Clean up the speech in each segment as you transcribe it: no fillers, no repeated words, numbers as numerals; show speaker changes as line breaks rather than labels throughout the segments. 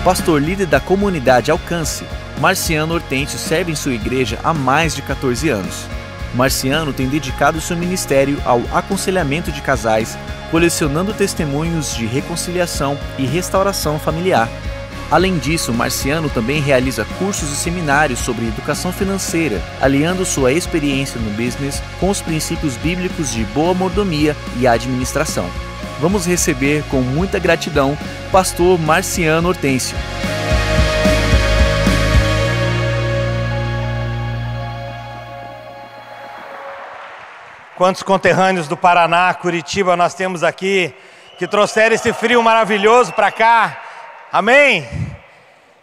pastor líder da comunidade Alcance, Marciano Hortêncio serve em sua igreja há mais de 14 anos. Marciano tem dedicado seu ministério ao aconselhamento de casais, colecionando testemunhos de reconciliação e restauração familiar. Além disso, Marciano também realiza cursos e seminários sobre educação financeira, aliando sua experiência no business com os princípios bíblicos de boa mordomia e administração. Vamos receber com muita gratidão pastor Marciano Hortêncio.
Quantos conterrâneos do Paraná, Curitiba nós temos aqui, que trouxeram esse frio maravilhoso para cá. Amém?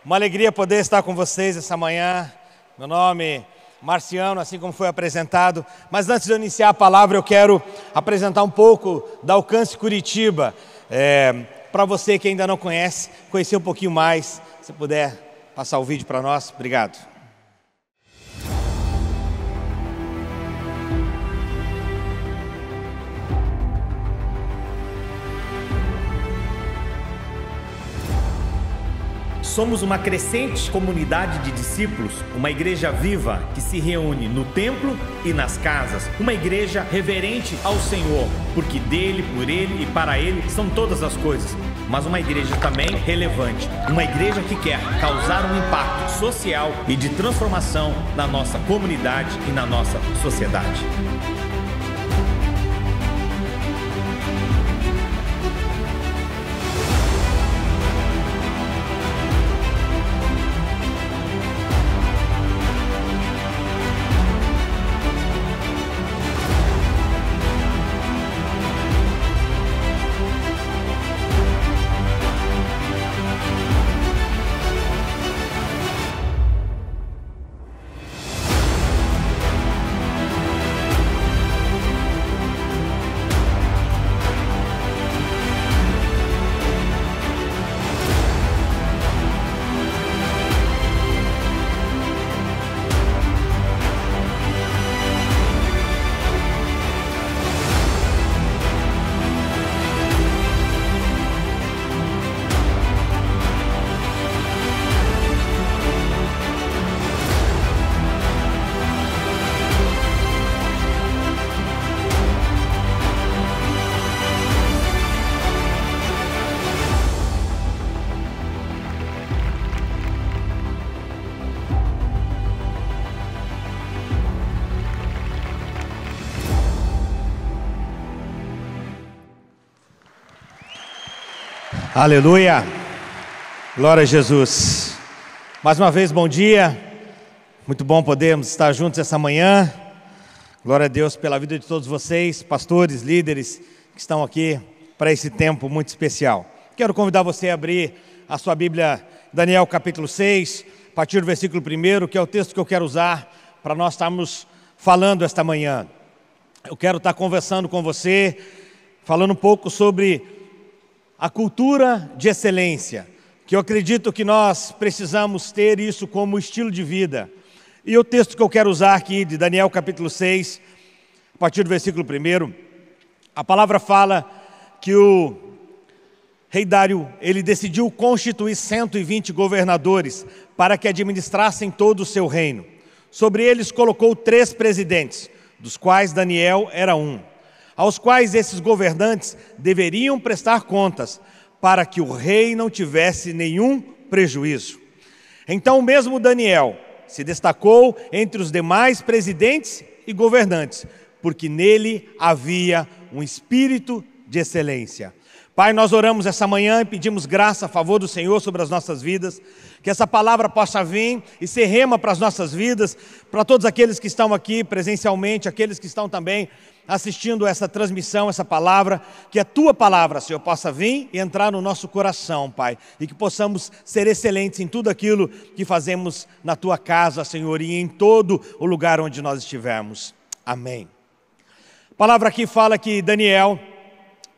Uma alegria poder estar com vocês essa manhã. Meu nome é Marciano, assim como foi apresentado. Mas antes de eu iniciar a palavra, eu quero apresentar um pouco da Alcance Curitiba. Para você que ainda não conhece, conhecer um pouquinho mais. Se puder passar o vídeo para nós, obrigado.
Somos uma crescente comunidade de discípulos, uma igreja viva que se reúne no templo e nas casas, uma igreja reverente ao Senhor, porque dele, por ele e para ele são todas as coisas, mas uma igreja também relevante, uma igreja que quer causar um impacto social e de transformação na nossa comunidade e na nossa sociedade.
Aleluia, glória a Jesus. Mais uma vez, bom dia, muito bom podermos estar juntos essa manhã. Glória a Deus pela vida de todos vocês, pastores, líderes que estão aqui para esse tempo muito especial. Quero convidar você a abrir a sua Bíblia, Daniel capítulo 6, a partir do versículo 1, que é o texto que eu quero usar para nós estarmos falando esta manhã. Eu quero estar conversando com você, falando um pouco sobre a cultura de excelência, que eu acredito que nós precisamos ter isso como estilo de vida. E o texto que eu quero usar aqui, de Daniel capítulo 6, a partir do versículo 1, a palavra fala que o rei Dário, ele decidiu constituir 120 governadores para que administrassem todo o seu reino. Sobre eles colocou 3 presidentes, dos quais Daniel era um, aos quais esses governantes deveriam prestar contas, para que o rei não tivesse nenhum prejuízo. Então, mesmo Daniel se destacou entre os demais presidentes e governantes, porque nele havia um espírito de excelência. Pai, nós oramos essa manhã e pedimos graça a favor do Senhor sobre as nossas vidas, que essa palavra possa vir e ser rema para as nossas vidas, para todos aqueles que estão aqui presencialmente, aqueles que estão também assistindo essa transmissão, essa palavra, que a Tua palavra, Senhor, possa vir e entrar no nosso coração, Pai, e que possamos ser excelentes em tudo aquilo que fazemos na Tua casa, Senhor, e em todo o lugar onde nós estivermos. Amém. A palavra aqui fala que Daniel,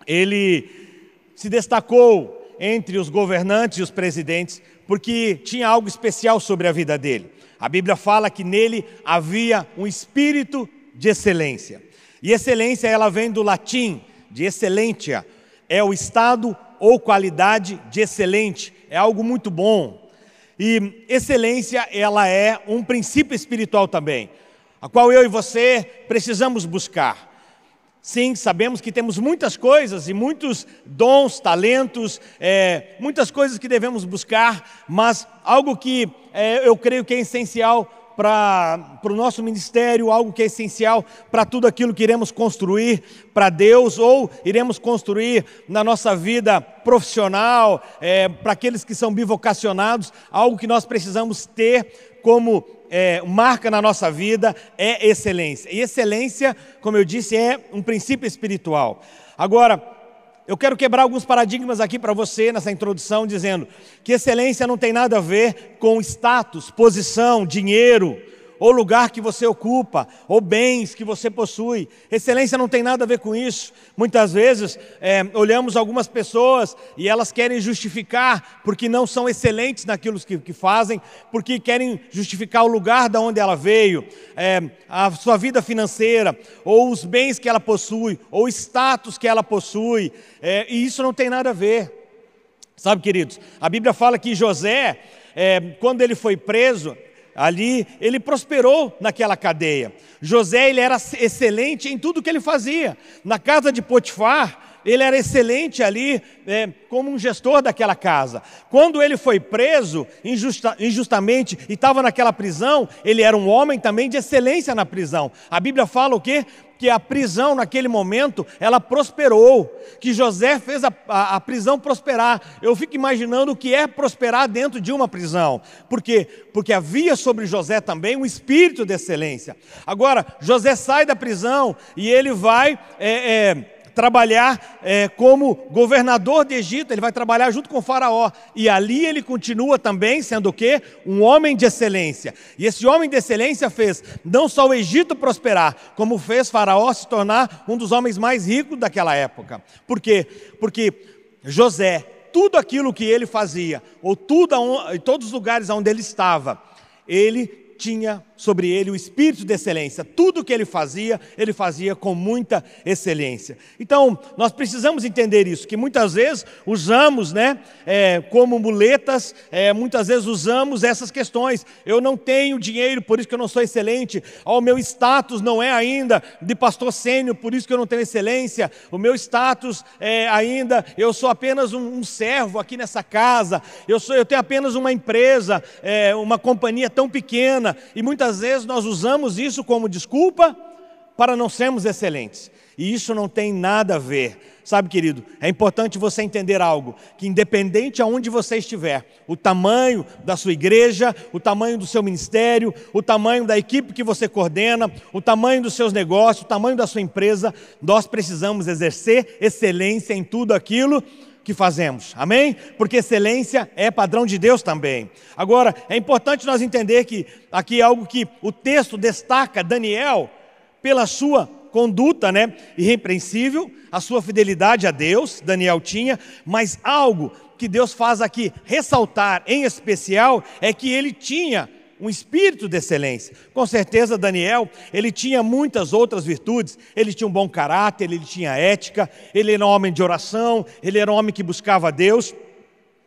ele se destacou entre os governantes e os presidentes, porque tinha algo especial sobre a vida dele. A Bíblia fala que nele havia um espírito de excelência. E excelência, ela vem do latim, de excellentia, é o estado ou qualidade de excelente, é algo muito bom. E excelência, ela é um princípio espiritual também, a qual eu e você precisamos buscar. Sim, sabemos que temos muitas coisas e muitos dons, talentos, muitas coisas que devemos buscar, mas algo que eu creio que é essencial para o nosso ministério, algo que é essencial para tudo aquilo que iremos construir para Deus ou iremos construir na nossa vida profissional, para aqueles que são bivocacionados, algo que nós precisamos ter como marca na nossa vida é excelência. E excelência, como eu disse, é um princípio espiritual. Agora, eu quero quebrar alguns paradigmas aqui para você nessa introdução, dizendo que excelência não tem nada a ver com status, posição, dinheiro, ou lugar que você ocupa, ou bens que você possui. Excelência não tem nada a ver com isso. Muitas vezes olhamos algumas pessoas e elas querem justificar porque não são excelentes naquilo que fazem, porque querem justificar o lugar de onde ela veio, a sua vida financeira, ou os bens que ela possui, ou o status que ela possui, e isso não tem nada a ver. Sabe, queridos, a Bíblia fala que José, quando ele foi preso, ali ele prosperou naquela cadeia. José, ele era excelente em tudo que ele fazia. Na casa de Potifar, ele era excelente ali como um gestor daquela casa. Quando ele foi preso injustamente e estava naquela prisão, ele era um homem também de excelência na prisão. A Bíblia fala o quê? Que a prisão naquele momento, ela prosperou, que José fez a prisão prosperar. Eu fico imaginando o que é prosperar dentro de uma prisão. Por quê? Porque havia sobre José também um espírito de excelência. Agora, José sai da prisão e ele vai trabalhar como governador de Egito, ele vai trabalhar junto com o faraó, e ali ele continua também sendo o quê? Um homem de excelência, e esse homem de excelência fez não só o Egito prosperar, como fez faraó se tornar um dos homens mais ricos daquela época. Por quê? Porque José, tudo aquilo que ele fazia, ou em todos os lugares onde ele estava, ele tinha sobre ele o espírito de excelência. Tudo que ele fazia com muita excelência. Então, nós precisamos entender isso, que muitas vezes usamos, como muletas, muitas vezes usamos essas questões. Eu não tenho dinheiro, por isso que eu não sou excelente. O meu status não é ainda de pastor sênior, por isso que eu não tenho excelência. O meu status ainda, eu sou apenas um servo aqui nessa casa. Eu tenho apenas uma empresa, uma companhia tão pequena. E muitas vezes nós usamos isso como desculpa para não sermos excelentes. E isso não tem nada a ver. Sabe, querido, é importante você entender algo, que independente aonde você estiver, o tamanho da sua igreja, o tamanho do seu ministério, o tamanho da equipe que você coordena, o tamanho dos seus negócios, o tamanho da sua empresa, nós precisamos exercer excelência em tudo aquilo que fazemos, amém? Porque excelência é padrão de Deus também. Agora, é importante nós entender que aqui é algo que o texto destaca Daniel pela sua conduta, irrepreensível, a sua fidelidade a Deus, Daniel tinha, mas algo que Deus faz aqui ressaltar em especial é que ele tinha um espírito de excelência. Com certeza Daniel, ele tinha muitas outras virtudes, ele tinha um bom caráter, ele tinha ética, ele era um homem de oração, ele era um homem que buscava a Deus,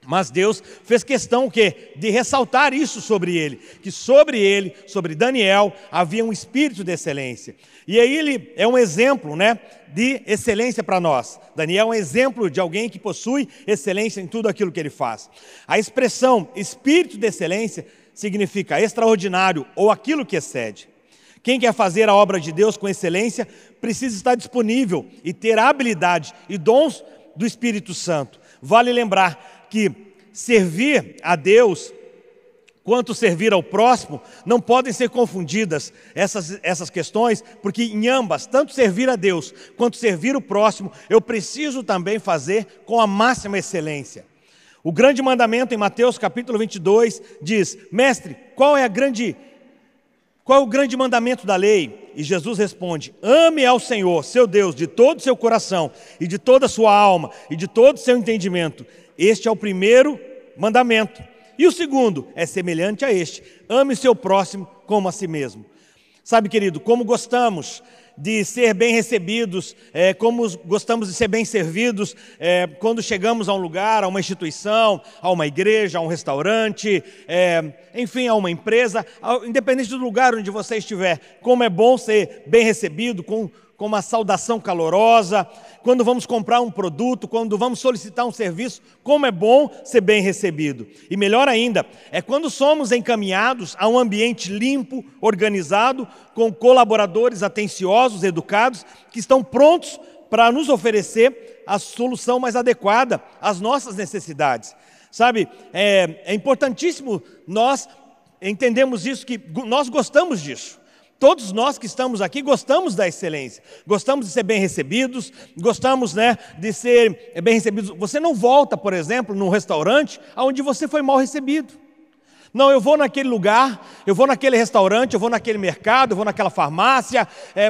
mas Deus fez questão o quê? De ressaltar isso sobre ele, que sobre Daniel, havia um espírito de excelência. E aí ele é um exemplo, de excelência para nós. Daniel é um exemplo de alguém que possui excelência em tudo aquilo que ele faz. A expressão espírito de excelência significa extraordinário ou aquilo que excede. Quem quer fazer a obra de Deus com excelência precisa estar disponível e ter a habilidade e dons do Espírito Santo. Vale lembrar que servir a Deus quanto servir ao próximo não podem ser confundidas essas questões, porque em ambas, tanto servir a Deus quanto servir o próximo, eu preciso também fazer com a máxima excelência. O grande mandamento em Mateus capítulo 22 diz: mestre, qual é o grande mandamento da lei? E Jesus responde: ame ao Senhor, seu Deus, de todo o seu coração, e de toda a sua alma, e de todo o seu entendimento. Este é o primeiro mandamento. E o segundo é semelhante a este: ame o seu próximo como a si mesmo. Sabe, querido, como gostamos de ser bem recebidos, como gostamos de ser bem servidos quando chegamos a um lugar, a uma instituição, a uma igreja, a um restaurante, enfim, a uma empresa, independente do lugar onde você estiver, como é bom ser bem recebido, com uma saudação calorosa, quando vamos comprar um produto, quando vamos solicitar um serviço, como é bom ser bem recebido. E melhor ainda, é quando somos encaminhados a um ambiente limpo, organizado, com colaboradores atenciosos, educados, que estão prontos para nos oferecer a solução mais adequada às nossas necessidades. Sabe, é importantíssimo nós entendermos isso, que nós gostamos disso. Todos nós que estamos aqui gostamos da excelência, gostamos de ser bem recebidos, gostamos, de ser bem recebidos. Você não volta, por exemplo, num restaurante onde você foi mal recebido. Não, eu vou naquele lugar, eu vou naquele restaurante, eu vou naquele mercado, eu vou naquela farmácia,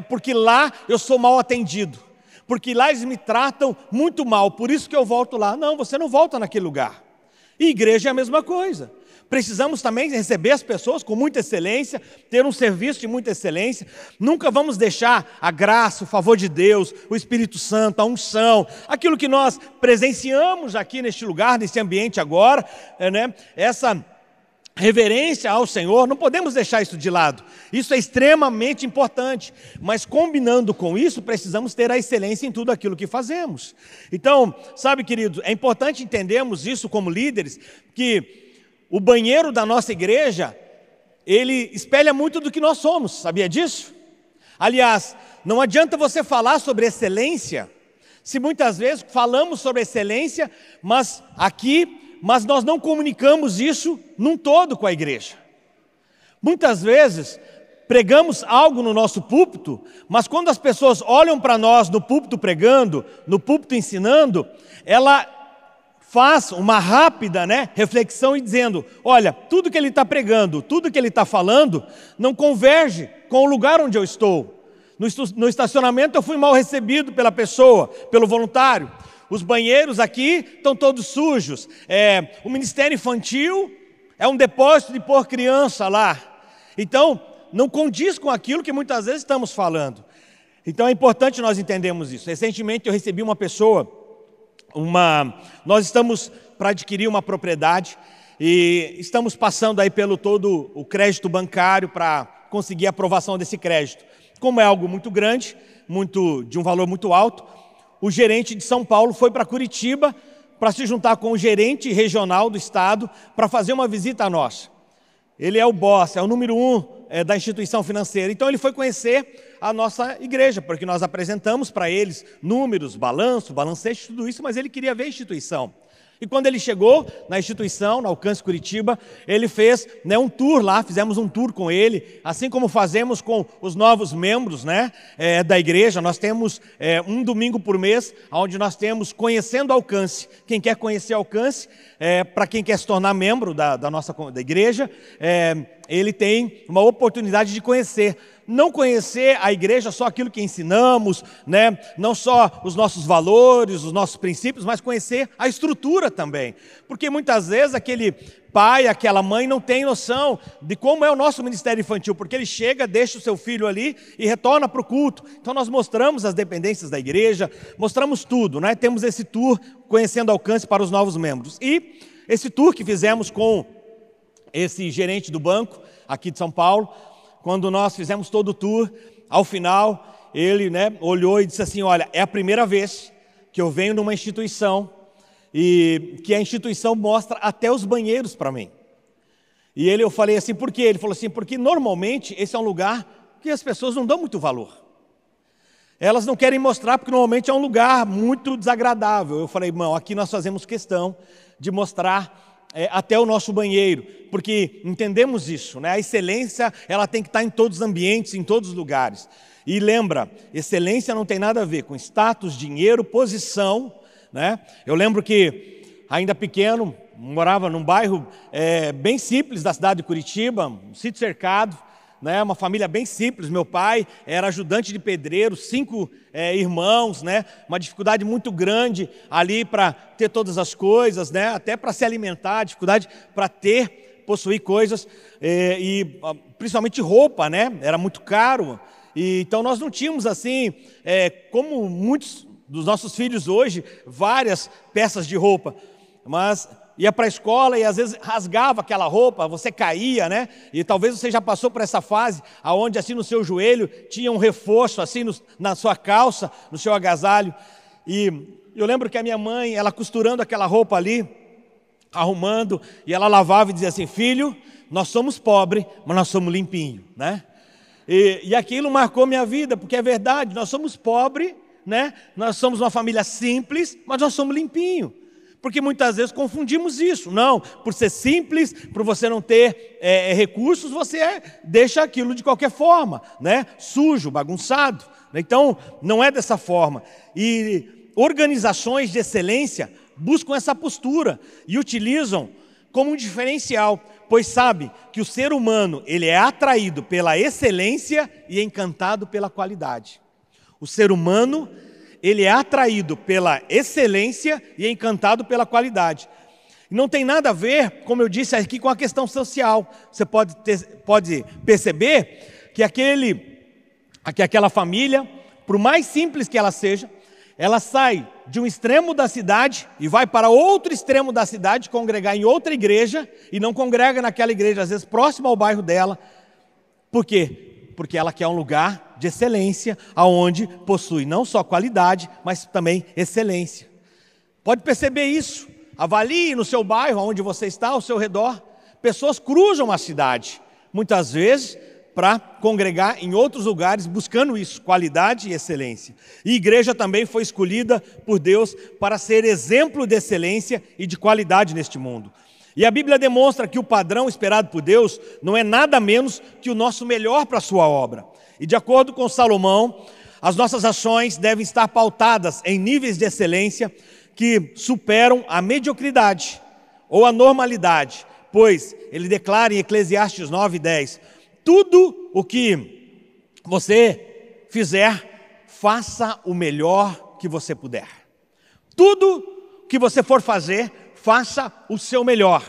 porque lá eu sou mal atendido, porque lá eles me tratam muito mal, por isso que eu volto lá. Não, você não volta naquele lugar. E igreja é a mesma coisa. Precisamos também receber as pessoas com muita excelência, ter um serviço de muita excelência. Nunca vamos deixar a graça, o favor de Deus, o Espírito Santo, a unção, aquilo que nós presenciamos aqui neste lugar, nesse ambiente agora, essa reverência ao Senhor, não podemos deixar isso de lado. Isso é extremamente importante, mas combinando com isso, precisamos ter a excelência em tudo aquilo que fazemos. Então, sabe, queridos, é importante entendermos isso como líderes, que o banheiro da nossa igreja, ele espelha muito do que nós somos, sabia disso? Aliás, não adianta você falar sobre excelência, se muitas vezes falamos sobre excelência, mas nós não comunicamos isso num todo com a igreja. Muitas vezes, pregamos algo no nosso púlpito, mas quando as pessoas olham para nós no púlpito pregando, no púlpito ensinando, ela faz uma rápida reflexão e dizendo, olha, tudo que ele está pregando, tudo que ele está falando, não converge com o lugar onde eu estou. No estacionamento eu fui mal recebido pela pessoa, pelo voluntário. Os banheiros aqui estão todos sujos. O ministério infantil é um depósito de pôr criança lá. Então, não condiz com aquilo que muitas vezes estamos falando. Então é importante nós entendermos isso. Recentemente eu recebi uma pessoa, nós estamos para adquirir uma propriedade e estamos passando aí pelo todo o crédito bancário para conseguir a aprovação desse crédito. Como é algo muito grande, de um valor muito alto, o gerente de São Paulo foi para Curitiba para se juntar com o gerente regional do estado para fazer uma visita a nós. Ele é o boss, é o número 1 da instituição financeira. Então ele foi conhecer a nossa igreja, porque nós apresentamos para eles números, balancete, tudo isso, mas ele queria ver a instituição. E quando ele chegou na instituição, na Alcance Curitiba, ele fez um tour lá, fizemos um tour com ele, assim como fazemos com os novos membros da igreja. Nós temos um domingo por mês, onde nós temos Conhecendo Alcance. Quem quer conhecer Alcance, para quem quer se tornar membro da igreja, ele tem uma oportunidade de conhecer. Não conhecer a igreja só aquilo que ensinamos, não só os nossos valores, os nossos princípios, mas conhecer a estrutura também. Porque muitas vezes aquele pai, aquela mãe não tem noção de como é o nosso ministério infantil, porque ele chega, deixa o seu filho ali e retorna para o culto. Então nós mostramos as dependências da igreja, mostramos tudo, temos esse tour Conhecendo Alcance para os novos membros. E esse tour que fizemos com esse gerente do banco aqui de São Paulo, quando nós fizemos todo o tour, ao final, ele olhou e disse assim, olha, é a primeira vez que eu venho numa instituição e que a instituição mostra até os banheiros para mim. E eu falei assim, por quê? Ele falou assim, porque normalmente esse é um lugar que as pessoas não dão muito valor. Elas não querem mostrar porque normalmente é um lugar muito desagradável. Eu falei, irmão, aqui nós fazemos questão de mostrar até o nosso banheiro, porque entendemos isso, a excelência ela tem que estar em todos os ambientes, em todos os lugares. E lembra, excelência não tem nada a ver com status, dinheiro, posição, Eu lembro que, ainda pequeno, morava num bairro bem simples da cidade de Curitiba, um sítio cercado, uma família bem simples. Meu pai era ajudante de pedreiro, 5 irmãos, uma dificuldade muito grande ali para ter todas as coisas, até para se alimentar, dificuldade para possuir coisas, e principalmente roupa, era muito caro. E então nós não tínhamos assim, como muitos dos nossos filhos hoje, várias peças de roupa, mas ia para a escola e às vezes rasgava aquela roupa, você caía, né? E talvez você já passou por essa fase, aonde assim no seu joelho tinha um reforço assim na sua calça, no seu agasalho. E eu lembro que a minha mãe, ela costurando aquela roupa ali, arrumando, e ela lavava e dizia assim: filho, nós somos pobres, mas nós somos limpinhos, né? E aquilo marcou minha vida, porque é verdade, nós somos pobres, né? Nós somos uma família simples, mas nós somos limpinhos. Porque muitas vezes confundimos isso. Não, por ser simples, por você não ter recursos, você deixa aquilo de qualquer forma, né? Sujo, bagunçado. Então, não é dessa forma. E organizações de excelência buscam essa postura e utilizam como um diferencial, pois sabe que o ser humano ele é atraído pela excelência e encantado pela qualidade. O ser humano ele é atraído pela excelência e encantado pela qualidade. Não tem nada a ver, como eu disse aqui, com a questão social. Você pode perceber que aquela família, por mais simples que ela seja, ela sai de um extremo da cidade e vai para outro extremo da cidade congregar em outra igreja e não congrega naquela igreja, às vezes próxima ao bairro dela. Por quê? Porque ela quer um lugar de excelência, aonde possui não só qualidade, mas também excelência. Pode perceber isso. Avalie no seu bairro, onde você está, ao seu redor. Pessoas cruzam a cidade, muitas vezes para congregar em outros lugares, buscando isso, qualidade e excelência. E a igreja também foi escolhida por Deus para ser exemplo de excelência e de qualidade neste mundo. E a Bíblia demonstra que o padrão esperado por Deus não é nada menos que o nosso melhor para a sua obra. E de acordo com Salomão, as nossas ações devem estar pautadas em níveis de excelência que superam a mediocridade ou a normalidade, pois ele declara em Eclesiastes 9:10, tudo o que você fizer, faça o melhor que você puder. Tudo que você for fazer, faça o seu melhor,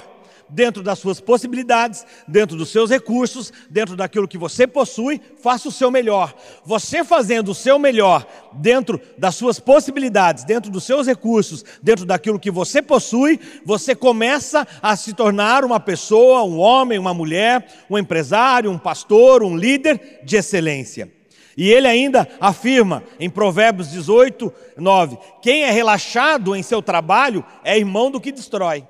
dentro das suas possibilidades, dentro dos seus recursos, dentro daquilo que você possui, faça o seu melhor. Você fazendo o seu melhor, dentro das suas possibilidades, dentro dos seus recursos, dentro daquilo que você possui, você começa a se tornar uma pessoa, um homem, uma mulher, um empresário, um pastor, um líder de excelência. E ele ainda afirma em Provérbios 18:9, quem é relaxado em seu trabalho é irmão do que destrói.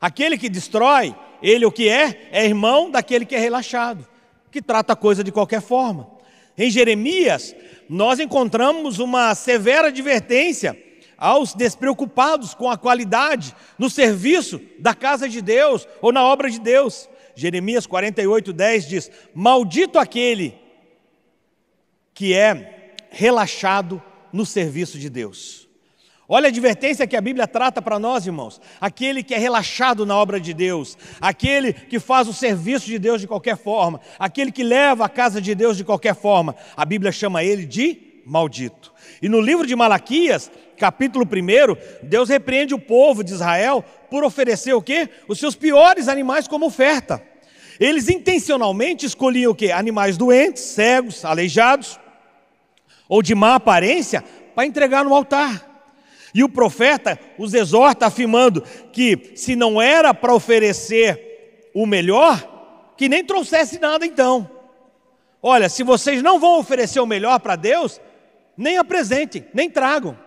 Aquele que destrói, ele o que é irmão daquele que é relaxado, que trata a coisa de qualquer forma. Em Jeremias, nós encontramos uma severa advertência aos despreocupados com a qualidade no serviço da casa de Deus ou na obra de Deus. Jeremias 48:10 diz, maldito aquele que é relaxado no serviço de Deus. Olha a advertência que a Bíblia trata para nós, irmãos. Aquele que é relaxado na obra de Deus, aquele que faz o serviço de Deus de qualquer forma, aquele que leva a casa de Deus de qualquer forma, a Bíblia chama ele de maldito. E no livro de Malaquias, capítulo 1, Deus repreende o povo de Israel por oferecer o quê? Os seus piores animais como oferta. Eles intencionalmente escolhiam o quê? Animais doentes, cegos, aleijados, ou de má aparência, para entregar no altar. E o profeta os exorta afirmando que se não era para oferecer o melhor, que nem trouxesse nada então. Olha, se vocês não vão oferecer o melhor para Deus, nem apresentem, nem tragam.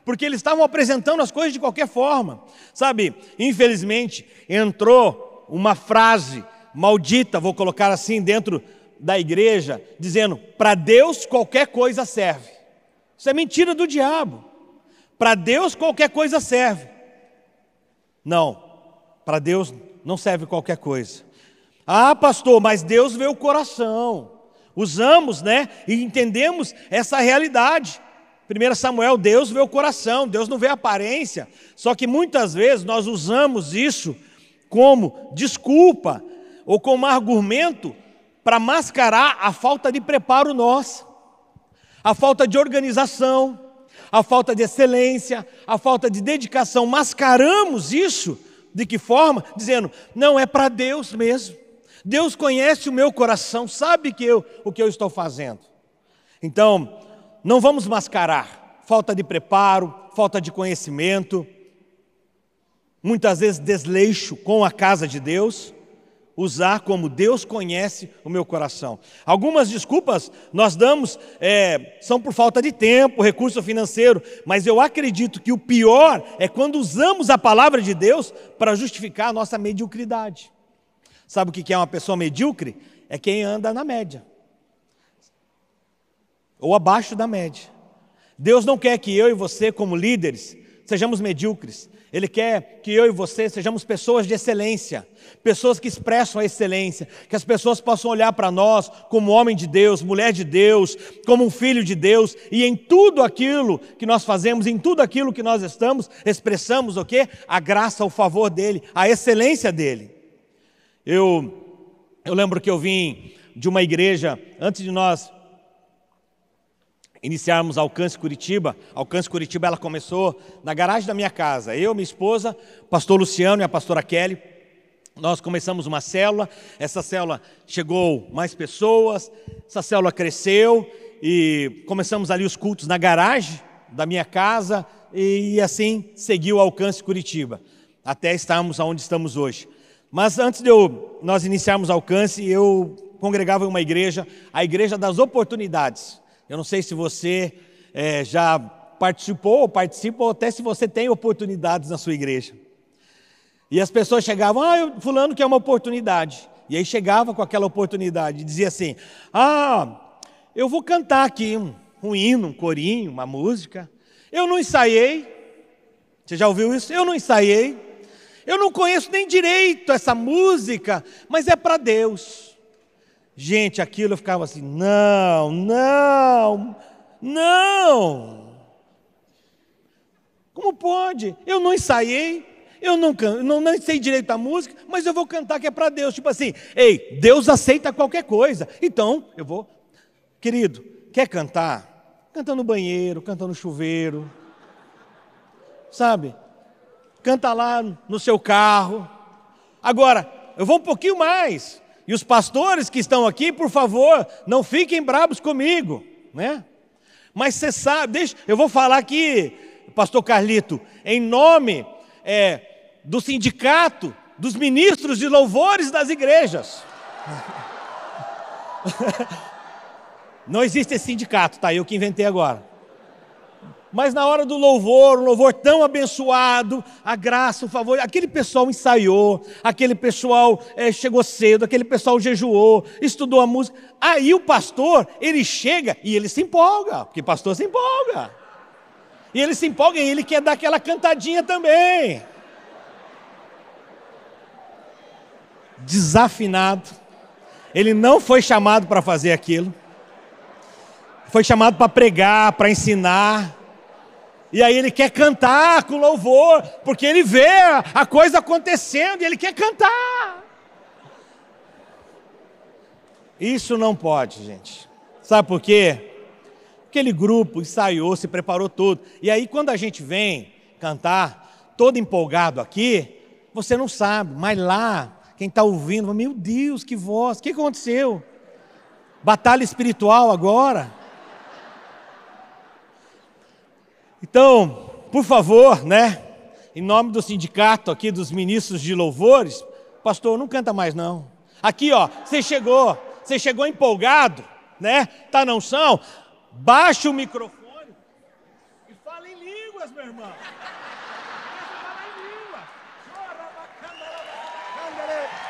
Porque eles estavam apresentando as coisas de qualquer forma. Sabe, infelizmente entrou uma frase maldita, vou colocar assim, dentro da igreja, dizendo, para Deus qualquer coisa serve. Isso é mentira do diabo. Para Deus qualquer coisa serve. Não, para Deus não serve qualquer coisa. Ah, pastor, mas Deus vê o coração. Usamos, né, e entendemos essa realidade. 1 Samuel, Deus vê o coração, Deus não vê a aparência. Só que muitas vezes nós usamos isso como desculpa ou como argumento para mascarar a falta de preparo nosso, a falta de organização, a falta de excelência, a falta de dedicação. Mascaramos isso, de que forma? Dizendo, não, é para Deus mesmo. Deus conhece o meu coração, sabe o que eu estou fazendo. Então, não vamos mascarar falta de preparo, falta de conhecimento, muitas vezes desleixo com a casa de Deus, usar como Deus conhece o meu coração. Algumas desculpas nós damos são por falta de tempo, recurso financeiro, mas eu acredito que o pior é quando usamos a palavra de Deus para justificar a nossa mediocridade. Sabe o que é uma pessoa medíocre? É quem anda na média, ou abaixo da média. Deus não quer que eu e você, como líderes, sejamos medíocres. Ele quer que eu e você sejamos pessoas de excelência, pessoas que expressam a excelência, que as pessoas possam olhar para nós como homem de Deus, mulher de Deus, como um filho de Deus, e em tudo aquilo que nós fazemos, em tudo aquilo que nós estamos, expressamos o quê? A graça, o favor dele, a excelência dele. Eu lembro que eu vim de uma igreja, antes de nós iniciarmos Alcance Curitiba. Alcance Curitiba, ela começou na garagem da minha casa. Eu, minha esposa, o pastor Luciano e a pastora Kelly, nós começamos uma célula. Essa célula chegou mais pessoas, essa célula cresceu e começamos ali os cultos na garagem da minha casa e assim seguiu o Alcance Curitiba, até estarmos onde estamos hoje. Mas antes de nós iniciarmos Alcance, eu congregava em uma igreja, a Igreja das Oportunidades. Eu não sei se você já participou ou participa, ou até se você tem oportunidades na sua igreja. E as pessoas chegavam, fulano quer uma oportunidade. E aí chegava com aquela oportunidade e dizia assim, eu vou cantar aqui um hino, um corinho, uma música. Eu não ensaiei. Você já ouviu isso? Eu não ensaiei. Eu não conheço nem direito essa música, mas é para Deus. Gente, aquilo eu ficava assim, não. Como pode? Eu não ensaiei, eu não sei direito a música, mas eu vou cantar que é para Deus. Tipo assim, Deus aceita qualquer coisa. Então, eu vou. Querido, quer cantar? Canta no banheiro, canta no chuveiro. Sabe? Canta lá no seu carro. Agora, eu vou um pouquinho mais. E os pastores que estão aqui, por favor, não fiquem bravos comigo, né? Mas você sabe, eu vou falar aqui, pastor Carlito, em nome do sindicato dos ministros de louvores das igrejas. Não existe esse sindicato, tá? Eu que inventei agora. Mas na hora do louvor, um louvor tão abençoado, a graça, o favor, aquele pessoal ensaiou, aquele pessoal chegou cedo, aquele pessoal jejuou, estudou a música. Aí o pastor, ele chega e ele se empolga, porque pastor se empolga. E ele se empolga e ele quer dar aquela cantadinha também. Desafinado. Ele não foi chamado para fazer aquilo. Foi chamado para pregar, para ensinar. E aí ele quer cantar com louvor, porque ele vê a coisa acontecendo e ele quer cantar. Isso não pode, gente. Sabe por quê? Aquele grupo ensaiou, se preparou todo. E aí quando a gente vem cantar, todo empolgado aqui, você não sabe, mas lá, quem está ouvindo, meu Deus, que voz, o que aconteceu? Batalha espiritual agora? Então, por favor, né, em nome do sindicato aqui dos ministros de louvores, pastor, não canta mais não. Aqui, você chegou empolgado, né, tá na unção, baixa o microfone e fala em línguas, meu irmão.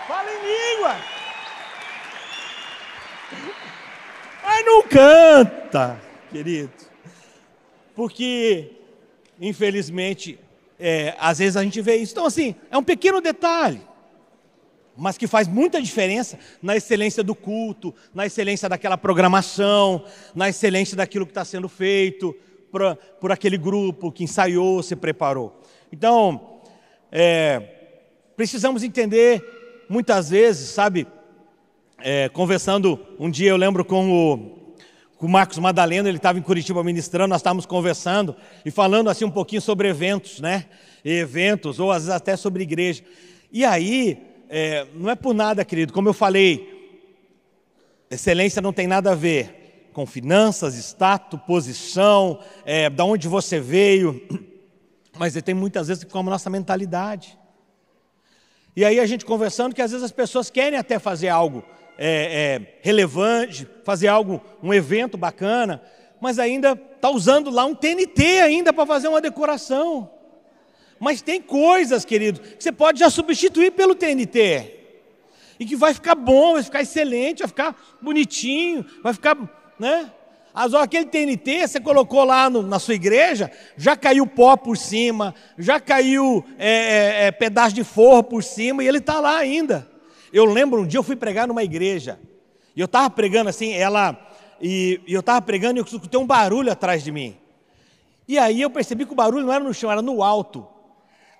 Fala em línguas. Mas não canta, querido. Porque, infelizmente, às vezes a gente vê isso. Então, assim, é um pequeno detalhe, mas que faz muita diferença na excelência do culto, na excelência daquela programação, na excelência daquilo que está sendo feito por aquele grupo que ensaiou, se preparou. Então, precisamos entender, muitas vezes, sabe, conversando, um dia eu lembro com o Marcos Madalena, ele estava em Curitiba ministrando, nós estávamos conversando e falando assim um pouquinho sobre eventos, né? Eventos, ou às vezes até sobre igreja. E aí, não é por nada, querido, como eu falei, excelência não tem nada a ver com finanças, status, posição, da onde você veio, mas tem muitas vezes com a nossa mentalidade. E aí a gente conversando que às vezes as pessoas querem até fazer algo relevante, fazer algo, um evento bacana, mas ainda está usando lá um TNT ainda para fazer uma decoração. Mas tem coisas, querido, que você pode já substituir pelo TNT. E que vai ficar bom, vai ficar excelente, vai ficar bonitinho, vai ficar, né? Aquele TNT, você colocou lá na sua igreja, já caiu pó por cima, já caiu pedaço de forro por cima, e ele está lá ainda. Eu lembro, um dia eu fui pregar numa igreja, e eu estava pregando assim, e eu estava pregando e eu escutei um barulho atrás de mim. E aí eu percebi que o barulho não era no chão, era no alto.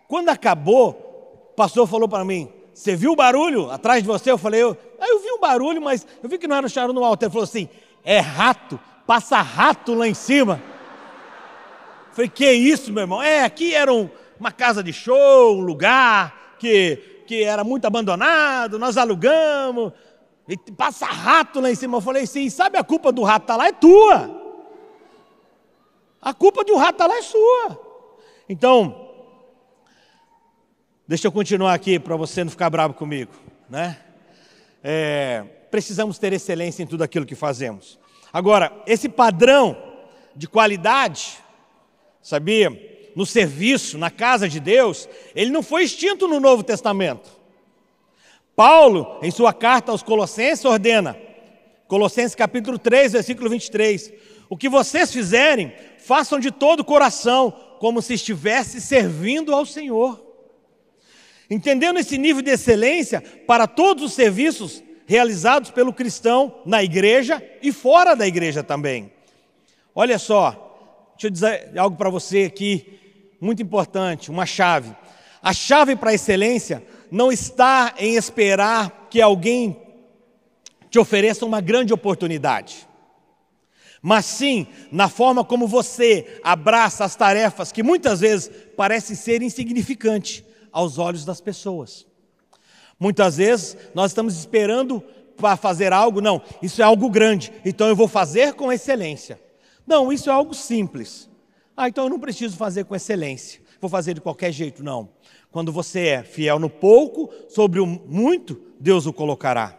Quando acabou, o pastor falou para mim: você viu o barulho atrás de você? Eu falei, eu vi um barulho, mas eu vi que não era no chão, era no alto. Ele falou assim: é rato, passa rato lá em cima. Eu falei, que isso, meu irmão? Aqui era uma casa de show, um lugar que era muito abandonado, nós alugamos, e passa rato lá em cima. Eu falei, sim, sabe a culpa do rato estar lá é tua. A culpa de um rato estar lá é sua. Então, deixa eu continuar aqui para você não ficar bravo comigo, né? Precisamos ter excelência em tudo aquilo que fazemos. Agora, esse padrão de qualidade, sabia? No serviço, na casa de Deus, ele não foi extinto no Novo Testamento. Paulo, em sua carta aos Colossenses, ordena, Colossenses capítulo 3, versículo 23, o que vocês fizerem, façam de todo o coração, como se estivesse servindo ao Senhor. Entendendo esse nível de excelência para todos os serviços realizados pelo cristão na igreja e fora da igreja também. Olha só, deixa eu dizer algo para você aqui, muito importante, uma chave. A chave para a excelência não está em esperar que alguém te ofereça uma grande oportunidade, mas sim na forma como você abraça as tarefas que muitas vezes parecem ser insignificantes aos olhos das pessoas. Muitas vezes nós estamos esperando para fazer algo, não, isso é algo grande, então eu vou fazer com excelência. Não, isso é algo simples. Então eu não preciso fazer com excelência, vou fazer de qualquer jeito, não. Quando você é fiel no pouco, sobre o muito, Deus o colocará.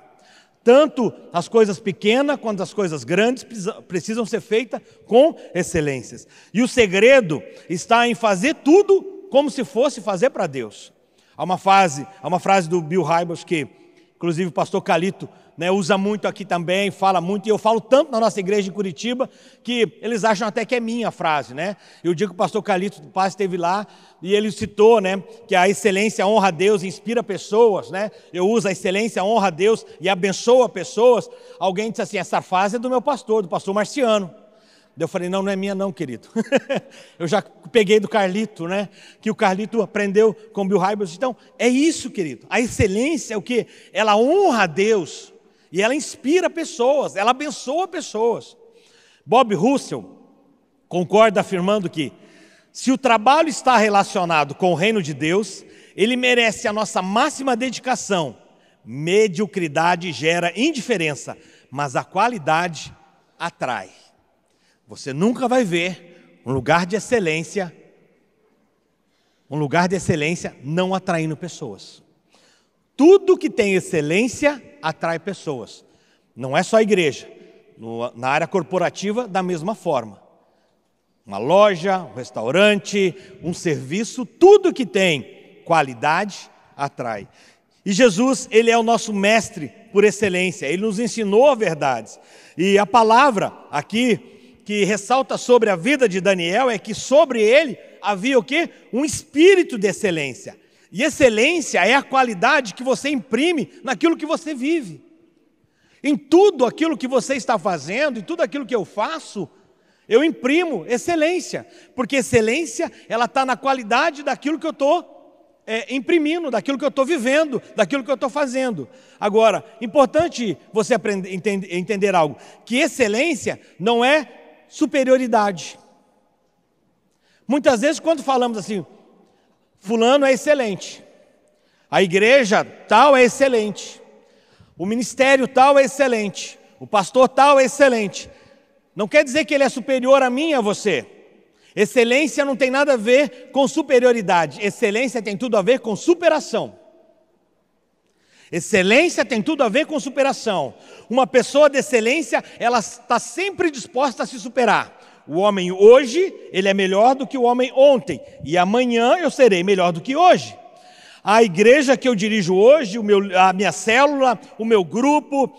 Tanto as coisas pequenas quanto as coisas grandes precisam ser feitas com excelências. E o segredo está em fazer tudo como se fosse fazer para Deus. Há uma frase do Bill Hybels que, inclusive, o pastor Calito, né, usa muito aqui também, fala muito, e eu falo tanto na nossa igreja em Curitiba, que eles acham até que é minha frase, né? Eu digo que o pastor Calito, o pai, esteve lá, e ele citou, né, que a excelência honra a Deus e inspira pessoas, né? Eu uso a excelência honra a Deus e abençoa pessoas. Alguém disse assim, essa frase é do meu pastor, do pastor Marciano. Eu falei, não é minha não, querido. Eu já peguei do Carlito, né? Que o Carlito aprendeu com o Bill Hybels. Então, é isso, querido. A excelência é o que? Ela honra a Deus e ela inspira pessoas, ela abençoa pessoas. Bob Russell concorda afirmando que se o trabalho está relacionado com o reino de Deus, ele merece a nossa máxima dedicação. Mediocridade gera indiferença, mas a qualidade atrai. Você nunca vai ver um lugar de excelência não atraindo pessoas. Tudo que tem excelência atrai pessoas. Não é só a igreja. Na área corporativa, da mesma forma. Uma loja, um restaurante, um serviço, tudo que tem qualidade atrai. E Jesus, ele é o nosso mestre por excelência. Ele nos ensinou verdades. E a palavra aqui que ressalta sobre a vida de Daniel é que sobre ele havia o quê? Um espírito de excelência. E excelência é a qualidade que você imprime naquilo que você vive. Em tudo aquilo que você está fazendo, em tudo aquilo que eu faço, eu imprimo excelência. Porque excelência, ela está na qualidade daquilo que eu estou imprimindo, daquilo que eu estou vivendo, daquilo que eu estou fazendo. Agora, importante você entender algo, que excelência não é superioridade. Muitas vezes quando falamos assim, fulano é excelente, a igreja tal é excelente, o ministério tal é excelente, o pastor tal é excelente, Não quer dizer que ele é superior a mim e a você. Excelência não tem nada a ver com superioridade. Excelência tem tudo a ver com superação. Excelência tem tudo a ver com superação. Uma pessoa de excelência, ela está sempre disposta a se superar. O homem hoje, ele é melhor do que o homem ontem. E amanhã eu serei melhor do que hoje. A igreja que eu dirijo hoje, a minha célula, o meu grupo,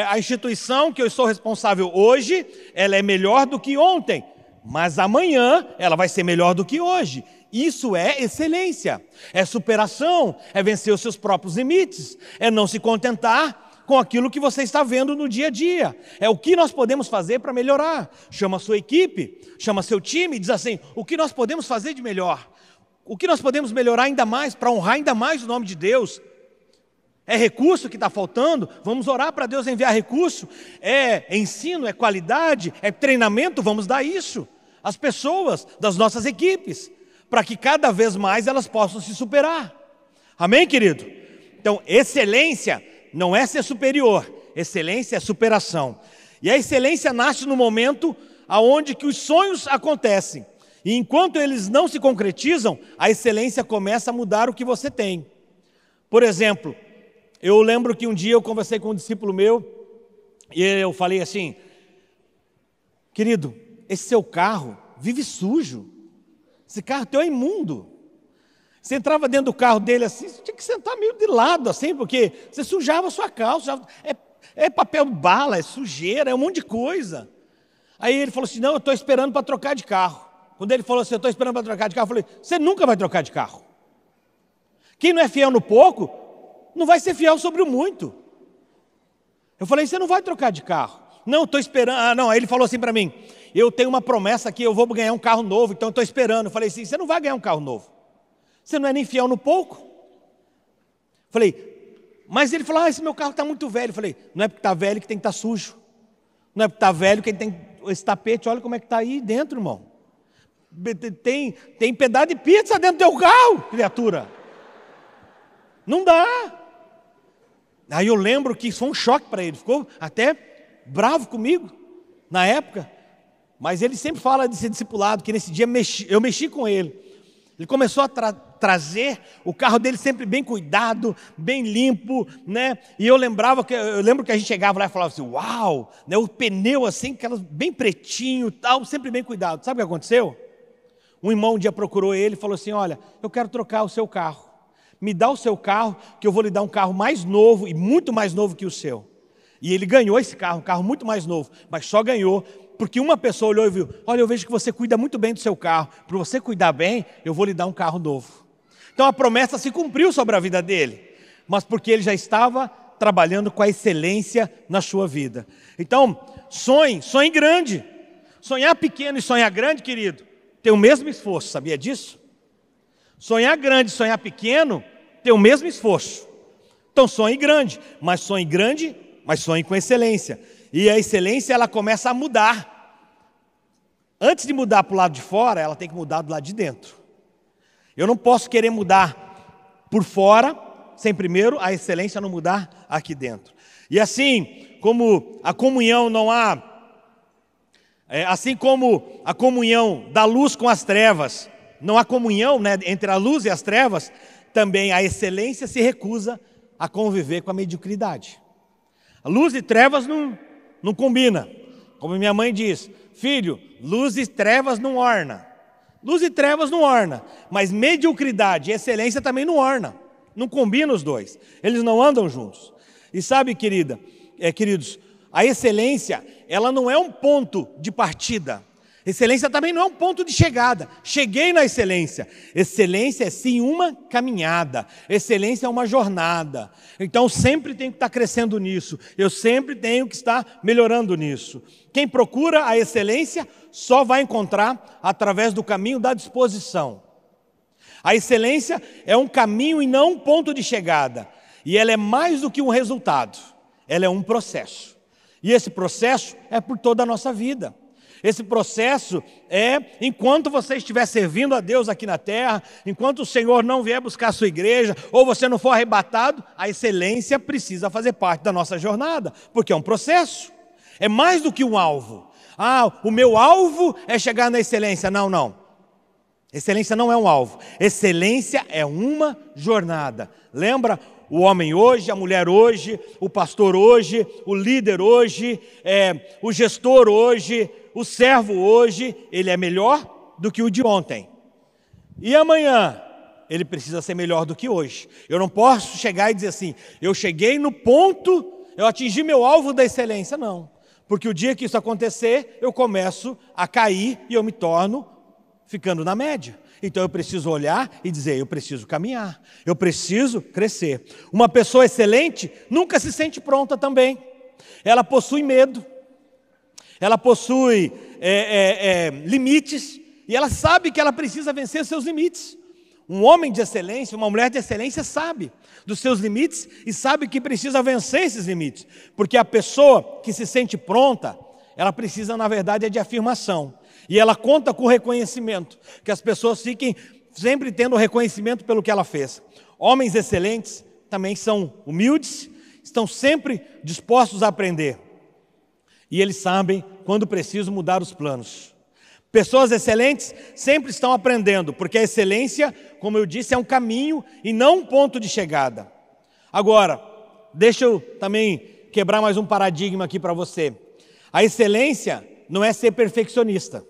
a instituição que eu sou responsável hoje, ela é melhor do que ontem. Mas amanhã ela vai ser melhor do que hoje. Isso é excelência, é superação, é vencer os seus próprios limites, é não se contentar com aquilo que você está vendo no dia a dia. É o que nós podemos fazer para melhorar. Chama a sua equipe, chama seu time e diz assim, o que nós podemos fazer de melhor? O que nós podemos melhorar ainda mais, para honrar ainda mais o nome de Deus? É recurso que está faltando? Vamos orar para Deus enviar recurso. É ensino, é qualidade, é treinamento, vamos dar isso às pessoas das nossas equipes, para que cada vez mais elas possam se superar. Amém, querido? Então, excelência não é ser superior, excelência é superação. E a excelência nasce no momento onde que os sonhos acontecem. E enquanto eles não se concretizam, a excelência começa a mudar o que você tem. Por exemplo, eu lembro que um dia eu conversei com um discípulo meu, e eu falei assim, querido, esse seu carro vive sujo. Esse carro teu é imundo. Você entrava dentro do carro dele assim, você tinha que sentar meio de lado assim, porque você sujava a sua calça. É papel bala, é sujeira, é um monte de coisa. Aí ele falou assim, não, eu estou esperando para trocar de carro. Quando ele falou assim, eu estou esperando para trocar de carro, eu falei, você nunca vai trocar de carro. Quem não é fiel no pouco, não vai ser fiel sobre o muito. Eu falei, você não vai trocar de carro. Não, estou esperando. Não, aí ele falou assim para mim, eu tenho uma promessa aqui, eu vou ganhar um carro novo, então estou esperando. Eu falei assim, você não vai ganhar um carro novo. Você não é nem fiel no pouco. Falei, mas ele falou, esse meu carro está muito velho. Eu falei, não é porque está velho que tem que estar sujo. Não é porque está velho que tem esse tapete, olha como é que está aí dentro, irmão. Tem pedaço de pizza dentro do teu carro, criatura. Não dá. Aí eu lembro que isso foi um choque para ele. Ficou até bravo comigo, na época. Mas ele sempre fala de ser discipulado, que nesse dia eu mexi com ele. Ele começou a trazer o carro dele sempre bem cuidado, bem limpo, né? E eu lembro que a gente chegava lá e falava assim, uau, né? O pneu assim, bem pretinho, tal, sempre bem cuidado. Sabe o que aconteceu? Um irmão um dia procurou ele e falou assim, olha, eu quero trocar o seu carro. Me dá o seu carro, que eu vou lhe dar um carro mais novo e muito mais novo que o seu. E ele ganhou esse carro, um carro muito mais novo, mas só ganhou porque uma pessoa olhou e viu, olha, eu vejo que você cuida muito bem do seu carro, para você cuidar bem, eu vou lhe dar um carro novo. Então a promessa se cumpriu sobre a vida dele, mas porque ele já estava trabalhando com a excelência na sua vida. Então, sonhe grande. Sonhar pequeno e sonhar grande, querido, tem o mesmo esforço, sabia disso? Sonhar grande e sonhar pequeno tem o mesmo esforço. Então sonhe grande, mas sonhe com excelência. E a excelência, ela começa a mudar. Antes de mudar para o lado de fora, ela tem que mudar do lado de dentro. Eu não posso querer mudar por fora, sem primeiro a excelência não mudar aqui dentro. E assim como a comunhão não há, assim como a comunhão da luz com as trevas, não há comunhão, né, entre a luz e as trevas, também a excelência se recusa a conviver com a mediocridade. A luz e trevas não combina. Como minha mãe diz, filho, luz e trevas não orna. Luz e trevas não orna, mas mediocridade e excelência também não orna. Não combina os dois. Eles não andam juntos. E sabe, queridos, a excelência, ela não é um ponto de partida. Excelência também não é um ponto de chegada. Cheguei na excelência. Excelência é sim uma caminhada. Excelência é uma jornada. Então sempre tenho que estar crescendo nisso. Eu sempre tenho que estar melhorando nisso. Quem procura a excelência só vai encontrar através do caminho da disposição. A excelência é um caminho e não um ponto de chegada. E ela é mais do que um resultado. Ela é um processo. E esse processo é por toda a nossa vida. Esse processo é enquanto você estiver servindo a Deus aqui na terra, enquanto o Senhor não vier buscar a sua igreja, ou você não for arrebatado, a excelência precisa fazer parte da nossa jornada, porque é um processo, é mais do que um alvo. O meu alvo é chegar na excelência. Não. Excelência não é um alvo. Excelência é uma jornada. Lembra? O homem hoje, a mulher hoje, o pastor hoje, o líder hoje, o gestor hoje, o servo hoje, ele é melhor do que o de ontem. E amanhã, ele precisa ser melhor do que hoje. Eu não posso chegar e dizer assim, eu cheguei no ponto, eu atingi meu alvo da excelência. Não. Porque o dia que isso acontecer, eu começo a cair e eu me torno ficando na média. Então eu preciso olhar e dizer, eu preciso caminhar, eu preciso crescer. Uma pessoa excelente nunca se sente pronta também. Ela possui medo, ela possui limites, e ela sabe que ela precisa vencer seus limites. Um homem de excelência, uma mulher de excelência sabe dos seus limites e sabe que precisa vencer esses limites. Porque a pessoa que se sente pronta, ela precisa, na verdade, de afirmação. E ela conta com reconhecimento, que as pessoas fiquem sempre tendo reconhecimento pelo que ela fez. Homens excelentes também são humildes, estão sempre dispostos a aprender. E eles sabem quando precisam mudar os planos. Pessoas excelentes sempre estão aprendendo, porque a excelência, como eu disse, é um caminho e não um ponto de chegada. Agora, deixa eu também quebrar mais um paradigma aqui para você. A excelência não é ser perfeccionista.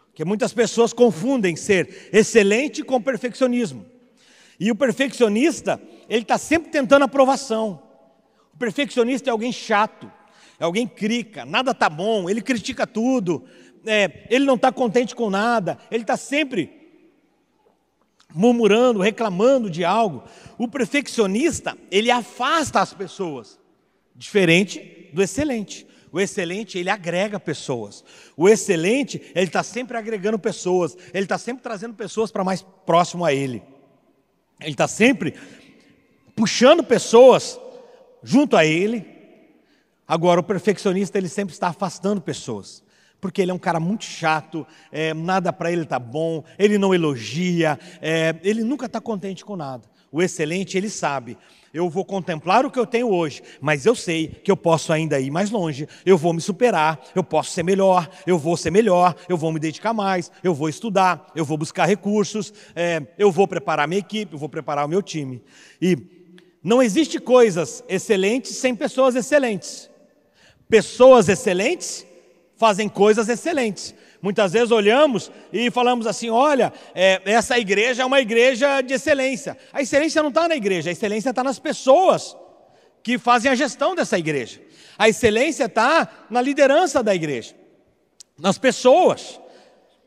Porque muitas pessoas confundem ser excelente com perfeccionismo. E o perfeccionista, ele está sempre tentando aprovação. O perfeccionista é alguém chato, é alguém crica, nada está bom, ele critica tudo, ele não está contente com nada, ele está sempre murmurando, reclamando de algo. O perfeccionista, ele afasta as pessoas, diferente do excelente. O excelente, ele agrega pessoas. O excelente, ele está sempre agregando pessoas. Ele está sempre trazendo pessoas para mais próximo a ele. Ele está sempre puxando pessoas junto a ele. Agora, o perfeccionista, ele sempre está afastando pessoas. Porque ele é um cara muito chato, nada para ele está bom, ele não elogia, ele nunca está contente com nada. O excelente, ele sabe, eu vou contemplar o que eu tenho hoje, mas eu sei que eu posso ainda ir mais longe, eu vou me superar, eu posso ser melhor, eu vou ser melhor, eu vou me dedicar mais, eu vou estudar, eu vou buscar recursos, eu vou preparar a minha equipe, eu vou preparar o meu time. E não existe coisas excelentes sem pessoas excelentes. Pessoas excelentes fazem coisas excelentes. Muitas vezes olhamos e falamos assim, olha, essa igreja é uma igreja de excelência. A excelência não está na igreja, a excelência está nas pessoas que fazem a gestão dessa igreja. A excelência está na liderança da igreja, nas pessoas.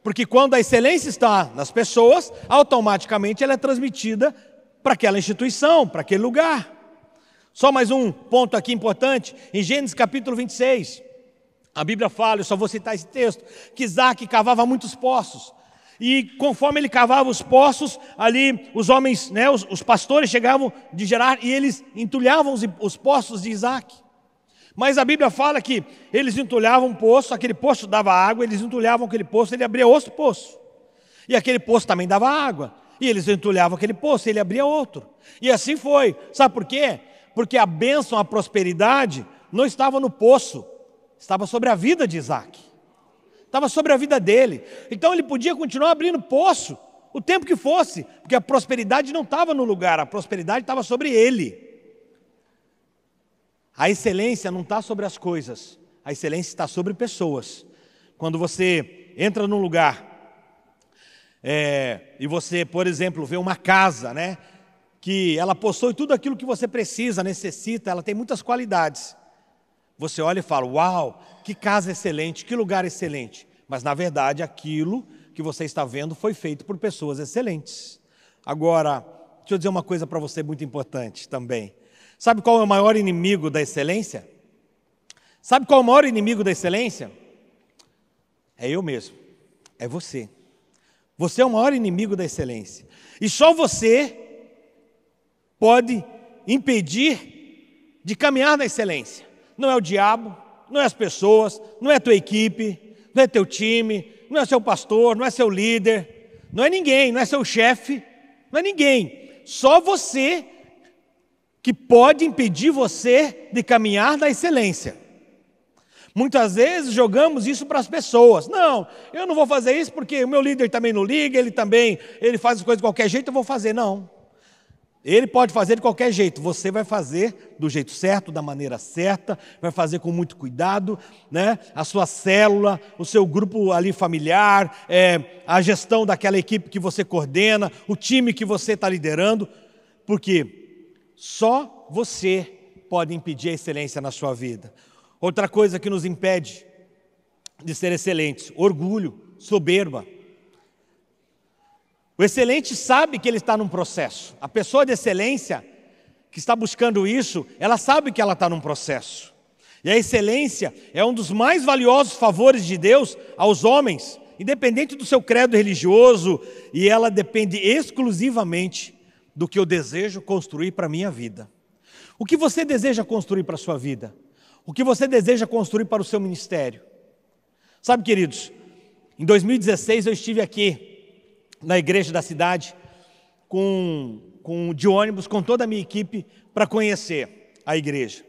Porque quando a excelência está nas pessoas, automaticamente ela é transmitida para aquela instituição, para aquele lugar. Só mais um ponto aqui importante, em Gênesis capítulo 26, a Bíblia fala, eu só vou citar esse texto, que Isaac cavava muitos poços, e conforme ele cavava os poços, ali os homens, os pastores chegavam de Gerar e eles entulhavam os poços de Isaac. Mas a Bíblia fala que eles entulhavam um poço, aquele poço dava água, eles entulhavam aquele poço, ele abria outro poço. E aquele poço também dava água, e eles entulhavam aquele poço, ele abria outro. E assim foi. Sabe por quê? Porque a bênção, a prosperidade não estava no poço, estava sobre a vida de Isaac, estava sobre a vida dele. Então ele podia continuar abrindo poço o tempo que fosse, porque a prosperidade não estava no lugar, a prosperidade estava sobre ele. A excelência não está sobre as coisas, a excelência está sobre pessoas. Quando você entra num lugar e você, por exemplo, vê uma casa, que ela possui tudo aquilo que você precisa, necessita, ela tem muitas qualidades. Você olha e fala, uau, que casa excelente, que lugar excelente. Mas, na verdade, aquilo que você está vendo foi feito por pessoas excelentes. Agora, deixa eu dizer uma coisa para você muito importante também. Sabe qual é o maior inimigo da excelência? Sabe qual é o maior inimigo da excelência? É eu mesmo, é você. Você é o maior inimigo da excelência. E só você pode impedir de caminhar na excelência. Não é o diabo, não é as pessoas, não é a tua equipe, não é teu time, não é seu pastor, não é seu líder, não é ninguém, não é seu chefe, não é ninguém. Só você que pode impedir você de caminhar na excelência. Muitas vezes jogamos isso para as pessoas. Não, eu não vou fazer isso porque o meu líder também não liga, ele faz as coisas de qualquer jeito, eu vou fazer. Não. Ele pode fazer de qualquer jeito, você vai fazer do jeito certo, da maneira certa, vai fazer com muito cuidado, né? A sua célula, o seu grupo ali familiar, a gestão daquela equipe que você coordena, o time que você está liderando, porque só você pode impedir a excelência na sua vida. Outra coisa que nos impede de ser excelentes: orgulho, soberba. O excelente sabe que ele está num processo. A pessoa de excelência que está buscando isso, ela sabe que ela está num processo. E a excelência é um dos mais valiosos favores de Deus aos homens, independente do seu credo religioso, e ela depende exclusivamente do que eu desejo construir para a minha vida. O que você deseja construir para a sua vida? O que você deseja construir para o seu ministério? Sabe, queridos, em 2016 eu estive aqui na igreja da cidade, de ônibus, com toda a minha equipe, para conhecer a igreja.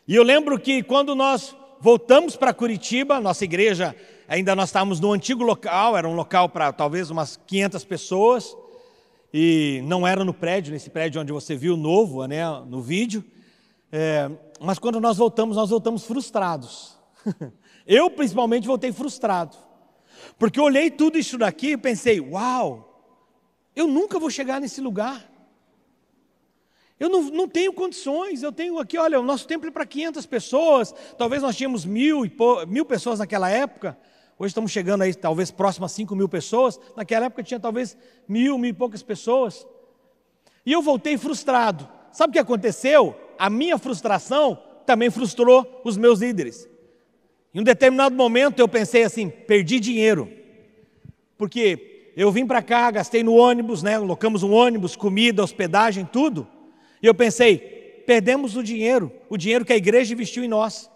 E eu lembro que quando nós voltamos para Curitiba, nossa igreja, nós estávamos no antigo local, era um local para talvez umas 500 pessoas, e não era nesse prédio onde você viu novo, né, no vídeo, mas quando nós voltamos frustrados. Eu, principalmente, voltei frustrado. Porque eu olhei tudo isso daqui e pensei, uau, eu nunca vou chegar nesse lugar. Eu não tenho condições, eu tenho aqui, olha, o nosso templo é para 500 pessoas, talvez nós tínhamos 1.000 pessoas naquela época, hoje estamos chegando aí talvez próximo a 5.000 pessoas, naquela época tinha talvez 1.000 e poucas pessoas. E eu voltei frustrado. Sabe o que aconteceu? A minha frustração também frustrou os meus líderes. Em um determinado momento eu pensei assim, perdi dinheiro, porque eu vim para cá, gastei no ônibus, né, colocamos um ônibus, comida, hospedagem, tudo, e eu pensei, perdemos o dinheiro que a igreja investiu em nós.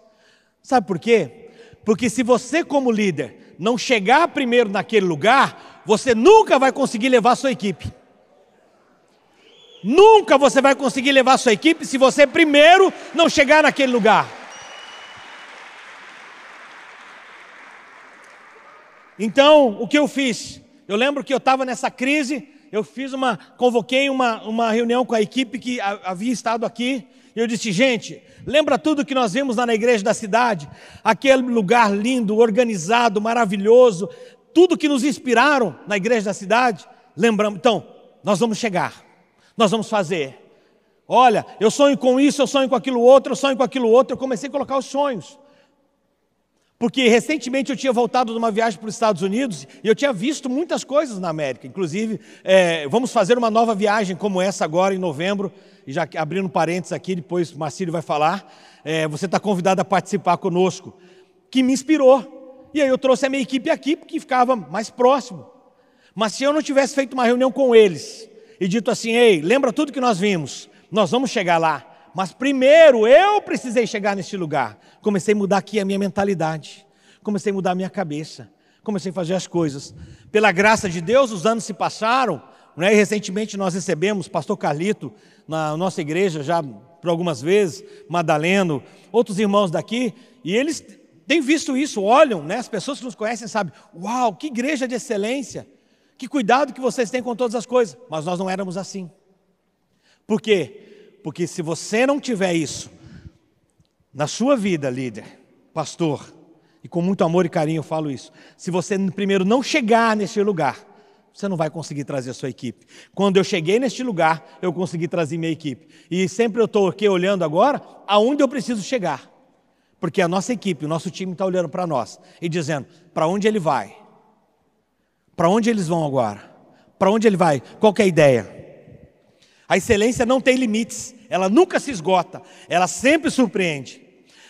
Sabe por quê? Porque se você como líder não chegar primeiro naquele lugar, você nunca vai conseguir levar a sua equipe. Nunca você vai conseguir levar a sua equipe se você primeiro não chegar naquele lugar. Então, o que eu fiz? Eu lembro que eu estava nessa crise, convoquei uma reunião com a equipe que havia estado aqui, e eu disse, gente, lembra tudo que nós vimos lá na igreja da cidade? Aquele lugar lindo, organizado, maravilhoso, tudo que nos inspiraram na igreja da cidade? Lembramos, então, nós vamos chegar, nós vamos fazer. Olha, eu sonho com isso, eu sonho com aquilo outro, eu comecei a colocar os sonhos. Porque recentemente eu tinha voltado de uma viagem para os Estados Unidos e eu tinha visto muitas coisas na América. Inclusive, vamos fazer uma nova viagem como essa agora em novembro. E já abrindo parênteses aqui, depois o Marcílio vai falar. Você está convidado a participar conosco. Que me inspirou. E aí eu trouxe a minha equipe aqui porque ficava mais próximo. Mas se eu não tivesse feito uma reunião com eles e dito assim, ei, lembra tudo que nós vimos? Nós vamos chegar lá. Mas primeiro eu precisei chegar neste lugar. Comecei a mudar aqui a minha mentalidade. Comecei a mudar a minha cabeça. Comecei a fazer as coisas. Pela graça de Deus, os anos se passaram. Né? E recentemente nós recebemos pastor Carlito na nossa igreja, já por algumas vezes, Madaleno, outros irmãos daqui. E eles têm visto isso, olham, né? As pessoas que nos conhecem sabem, uau, que igreja de excelência. Que cuidado que vocês têm com todas as coisas. Mas nós não éramos assim. Por quê? Porque se você não tiver isso na sua vida, líder, pastor, e com muito amor e carinho eu falo isso, se você primeiro não chegar neste lugar, você não vai conseguir trazer a sua equipe. Quando eu cheguei neste lugar, eu consegui trazer minha equipe. E sempre eu estou aqui olhando agora aonde eu preciso chegar. Porque a nossa equipe, o nosso time está olhando para nós e dizendo, para onde ele vai? Para onde eles vão agora? Para onde ele vai? Qual que é a ideia? A excelência não tem limites, ela nunca se esgota, ela sempre surpreende.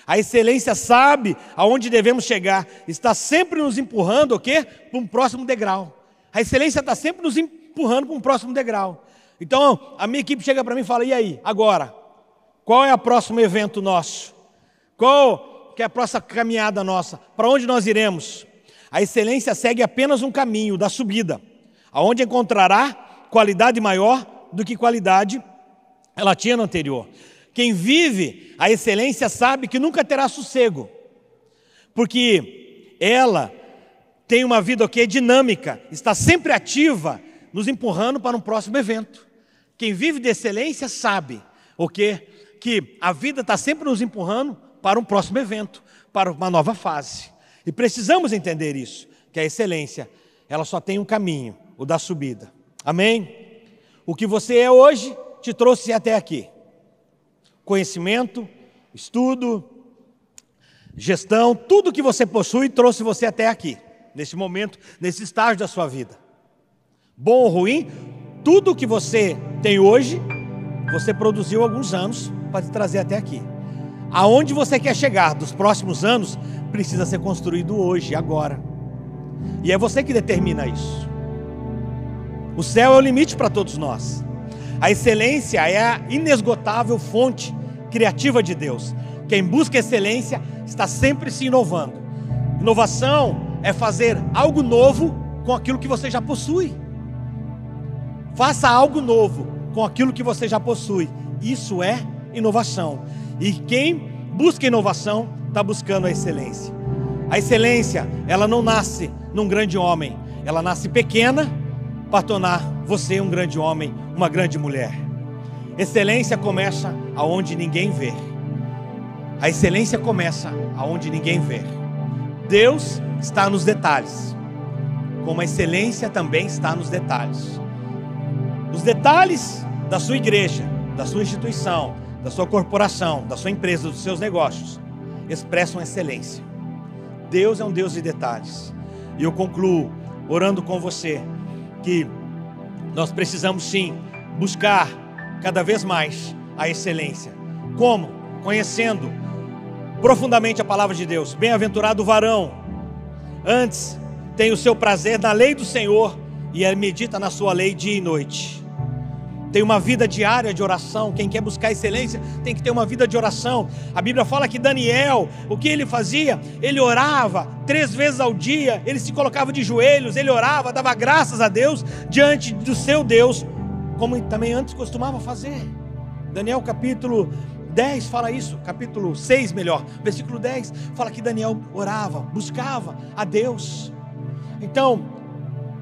A excelência sabe aonde devemos chegar, está sempre nos empurrando, o quê? Para um próximo degrau. A excelência está sempre nos empurrando para um próximo degrau. Então, a minha equipe chega para mim e fala, e aí, agora? Qual é o próximo evento nosso? Qual que é a próxima caminhada nossa? Para onde nós iremos? A excelência segue apenas um caminho da subida, aonde encontrará qualidade maior do que qualidade ela tinha no anterior. Quem vive a excelência sabe que nunca terá sossego. porque ela tem uma vida que é dinâmica, está sempre ativa, nos empurrando para um próximo evento. Quem vive de excelência sabe que a vida está sempre nos empurrando para um próximo evento, para uma nova fase. E precisamos entender isso, que a excelência, ela só tem um caminho, o da subida. Amém? O que você é hoje te trouxe até aqui. Conhecimento, estudo, gestão, tudo que você possui trouxe você até aqui, nesse momento, nesse estágio da sua vida. Bom ou ruim, tudo que você tem hoje, você produziu há alguns anos para te trazer até aqui. Aonde você quer chegar dos próximos anos, precisa ser construído hoje, agora. E é você que determina isso. O céu é o limite para todos nós. A excelência é a inesgotável fonte criativa de Deus. Quem busca excelência está sempre se inovando. Inovação é fazer algo novo com aquilo que você já possui. Faça algo novo com aquilo que você já possui. Isso é inovação. E quem busca inovação está buscando a excelência. A excelência, ela não nasce num grande homem. Ela nasce pequena para tornar você um grande homem, uma grande mulher. Excelência começa aonde ninguém vê. A excelência começa aonde ninguém vê. Deus está nos detalhes, como a excelência também está nos detalhes. Os detalhes da sua igreja, da sua instituição, da sua corporação, da sua empresa, dos seus negócios, expressam excelência. Deus é um Deus de detalhes. E eu concluo orando com você, que nós precisamos sim buscar cada vez mais a excelência. Como? Conhecendo profundamente a palavra de Deus. Bem-aventurado o varão, antes tem o seu prazer na lei do Senhor, e ele medita na sua lei dia e noite. Tem uma vida diária de oração. Quem quer buscar excelência tem que ter uma vida de oração. A Bíblia fala que Daniel, o que ele fazia? Ele orava 3 vezes ao dia, ele se colocava de joelhos, ele orava, dava graças a Deus diante do seu Deus, como também antes costumava fazer. Daniel capítulo 10 fala isso, capítulo 6 melhor, versículo 10 fala que Daniel orava, buscava a Deus. Então,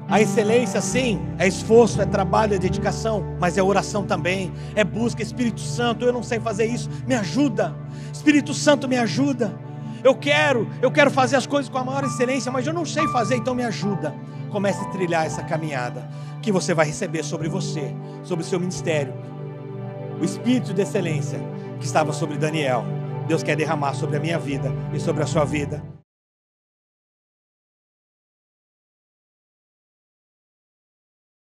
a excelência sim, é esforço, é trabalho, é dedicação, mas é oração também, é busca. Espírito Santo, eu não sei fazer isso, me ajuda. Espírito Santo, me ajuda. Eu quero fazer as coisas com a maior excelência, mas eu não sei fazer, então me ajuda. Comece a trilhar essa caminhada, que você vai receber sobre você, sobre o seu ministério, o espírito de excelência que estava sobre Daniel. Deus quer derramar sobre a minha vida e sobre a sua vida.